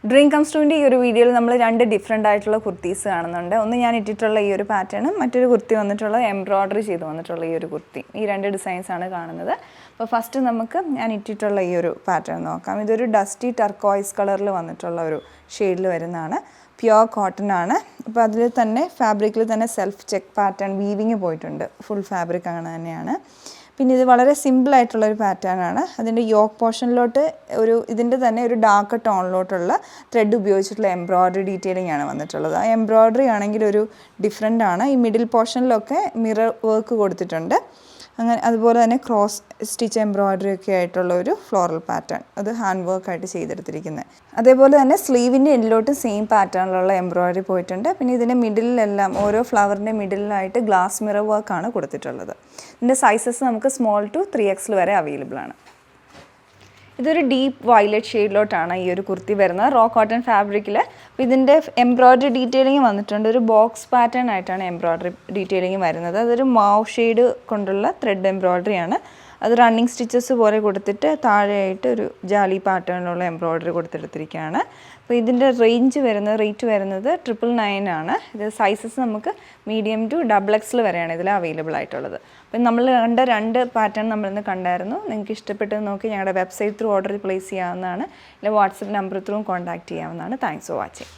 Dream comes ടുവിൻ്റെ ഈ ഒരു വീഡിയോയിൽ നമ്മൾ രണ്ട് ഡിഫറെൻ്റ് ആയിട്ടുള്ള കുർത്തീസ് കാണുന്നുണ്ട്. ഒന്ന് ഞാൻ ഇട്ടിട്ടുള്ള ഈ ഒരു പാറ്റേണും മറ്റൊരു കുർത്തി വന്നിട്ടുള്ള എംബ്രോയ്ഡറി ചെയ്ത് വന്നിട്ടുള്ള ഈ ഒരു കുർത്തി. ഈ രണ്ട് ഡിസൈൻസാണ് കാണുന്നത്. അപ്പോൾ ഫസ്റ്റ് നമുക്ക് ഞാൻ ഇട്ടിട്ടുള്ള ഈ ഒരു പാറ്റേൺ നോക്കാം. ഇതൊരു ഡസ്റ്റി ടർക്കോയിസ് കളറിൽ വന്നിട്ടുള്ള ഒരു ഷെയ്ഡിൽ വരുന്നതാണ്. പ്യുവർ കോട്ടൺ ആണ്. അപ്പോൾ അതിൽ തന്നെ ഫാബ്രിക്കിൽ തന്നെ സെൽഫ് ചെക്ക് പാറ്റേൺ വീവിങ് പോയിട്ടുണ്ട്. ഫുൾ ഫാബ്രിക് അങ്ങനെ തന്നെയാണ്. പിന്നെ ഇത് വളരെ സിമ്പിളായിട്ടുള്ളൊരു പാറ്റേൺ ആണ്. അതിൻ്റെ യോക്ക് പോർഷനിലോട്ട് ഇതിൻ്റെ തന്നെ ഒരു ഡാർക്ക് ടോണിലോട്ടുള്ള ത്രെഡ് ഉപയോഗിച്ചിട്ടുള്ള എംബ്രോയ്ഡറി ഡീറ്റെയിലിംഗ് ആണ് വന്നിട്ടുള്ളത്. ആ എംബ്രോയ്ഡറി ആണെങ്കിൽ ഒരു ഡിഫറെൻ്റ് ആണ്. ഈ മിഡിൽ പോർഷനിലൊക്കെ മിറർ വർക്ക് കൊടുത്തിട്ടുണ്ട്. അങ്ങനെ അതുപോലെ തന്നെ ക്രോസ് സ്റ്റിച്ച് എംബ്രോയ്ഡറി ഒക്കെ ആയിട്ടുള്ള ഒരു ഫ്ലോറൽ പാറ്റേൺ, അത് ഹാൻഡ് വർക്കായിട്ട് ചെയ്തെടുത്തിരിക്കുന്നത്. അതേപോലെ തന്നെ സ്ലീവിൻ്റെ എൻഡിലോട്ട് സെയിം പാറ്റേണിലുള്ള എംബ്രോയ്ഡറി പോയിട്ടുണ്ട്. പിന്നെ ഇതിൻ്റെ മിഡിലെല്ലാം ഓരോ ഫ്ലവറിൻ്റെ മിഡിലായിട്ട് ഗ്ലാസ് മിറർ വർക്കാണ് കൊടുത്തിട്ടുള്ളത്. ഇതിൻ്റെ സൈസസ് നമുക്ക് സ്മോൾ ടു 3XL വരെ അവൈലബിൾ ആണ്. ഇതൊരു ഡീപ്പ് വയലറ്റ് ഷെയ്ഡിലോട്ടാണ് ഈ ഒരു കുർത്തി വരുന്നത്, റോ കോട്ടൺ ഫാബ്രിക്കിൽ. അപ്പോൾ ഇതിൻ്റെ എംബ്രോയ്ഡറി ഡീറ്റെയിലിംഗ് വന്നിട്ടുണ്ട്. ഒരു ബോക്സ് പാറ്റേൺ ആയിട്ടാണ് എംബ്രോയ്ഡറി ഡീറ്റെയിലിംഗ് വരുന്നത്. അതൊരു മാവ് ഷെയ്ഡ് കൊണ്ടുള്ള ത്രെഡ് എംബ്രോയ്ഡറി ആണ്. അത് റണ്ണിങ് സ്റ്റിച്ചസ് പോലെ കൊടുത്തിട്ട് താഴെയായിട്ട് ഒരു ജാലി പാറ്റേണിലുള്ള എംബ്രോയ്ഡറി കൊടുത്തെടുത്തിരിക്കുകയാണ്. അപ്പോൾ ഇതിൻ്റെ റേറ്റ് വരുന്നത് 999 ആണ്. ഇത് സൈസസ് നമുക്ക് മീഡിയം ടു XXL വരെയാണ് ഇതിൽ അവൈലബിൾ ആയിട്ടുള്ളത്. അപ്പം നമ്മൾ കണ്ട രണ്ട് പാറ്റേൺ നമ്മളിന്ന് കണ്ടായിരുന്നു. നിങ്ങൾക്ക് ഇഷ്ടപ്പെട്ടത് നോക്കി ഞങ്ങളുടെ വെബ്സൈറ്റ് ത്രൂ ഓർഡർ പ്ലേസ് ചെയ്യാവുന്നതാണ്. ഇല്ല വാട്സപ്പ് നമ്പർ ത്രൂ കോൺടാക്റ്റ് ചെയ്യാവുന്നതാണ്. Thanks for watching.